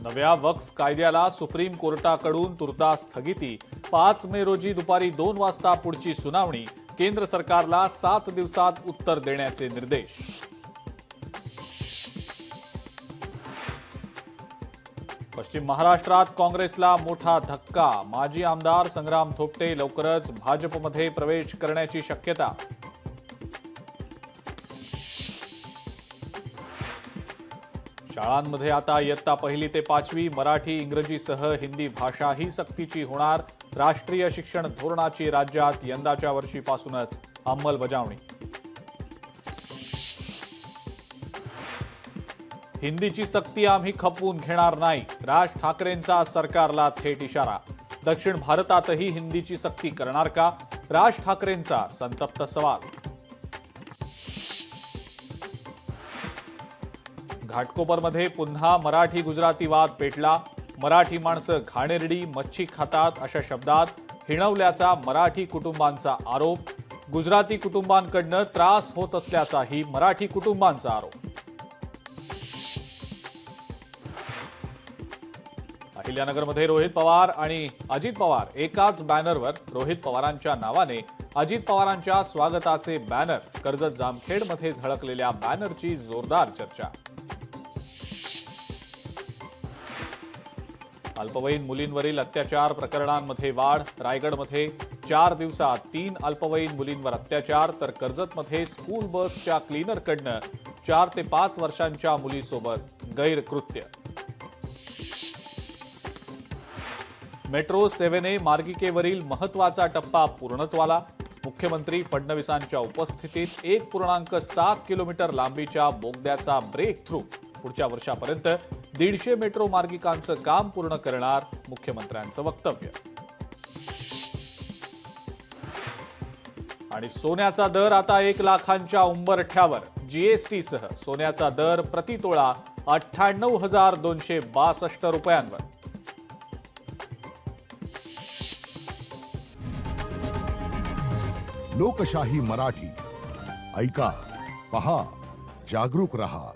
नव्या वक्फ कायद्याला सुप्रीम कोर्टाकडून तुर्तास स्थगिती. 5 मे रोजी दुपारी 2 वाजता पुढची सुनावणी. केंद्र सरकारला 7 दिवसात उत्तर देण्याचे निर्देश. पश्चिम महाराष्ट्रात काँग्रेसला मोठा धक्का. माजी आमदार संग्राम थोपटे लवकरच भाजपमध्ये प्रवेश करण्याची शक्यता. शाळांमध्ये आता इयत्ता 1ली ते 5वी मराठी इंग्रजीसह हिंदी भाषा ही सक्तीची होणार. राष्ट्रीय शिक्षण धोरणाची राज्यात यंदाच्या वर्षीपासूनच अंमलबजावणी. हिंदीची सक्ती आम्ही खपवून घेणार नाही. राज ठाकरेंचा सरकारला थेट इशारा. दक्षिण भारतातही हिंदीची सक्ती करणार का? राज ठाकरेंचा संतप्त सवाल. घाटकोपरमध्ये पुन्हा मराठी गुजराती वाद पेटला. मराठी माणसं घाणेरडी मच्छी खातात अशा शब्दात हिणवल्याचा मराठी कुटुंबांचा आरोप. गुजराती कुटुंबांकडनं त्रास होत असल्याचाही मराठी कुटुंबांचा आरोप. अहिल्यानगरमध्ये रोहित पवार आणि अजित पवार एकाच बॅनरवर. रोहित पवारांच्या नावाने अजित पवारांच्या स्वागताचे बॅनर. कर्जत जामखेडमध्ये झळकलेल्या बॅनरची जोरदार चर्चा. अल्पवयीन मुलींवरील अत्याचार प्रकरणांमध्ये वाढ. रायगडमध्ये 4 दिवसात 3 अल्पवयीन मुलींवर अत्याचार, तर कर्जतमध्ये स्कूल बसच्या क्लीनरकडनं 4 ते 5 वर्षांच्या मुलीसोबत गैरकृत्य. मेट्रो 7A मार्गिकेवरील महत्वाचा टप्पा पूर्णत्वाला. मुख्यमंत्री फडणवीसांच्या उपस्थितीत 1.7 किलोमीटर लांबीच्या बोगद्याचा ब्रेक थ्रू. पुढच्या वर्षापर्यंत 150 मेट्रो मार्गिकांचं काम पूर्ण करणार. मुख्यमंत्र्यांचं वक्तव्य. आणि सोन्याचा दर आता 1 लाखांच्या उंबरठ्यावर. जीएसटीसह सोन्याचा दर प्रतितोळा 98,262 रुपयांवर. लोकशाही मराठी ऐका, पहा, जागरूक रहा.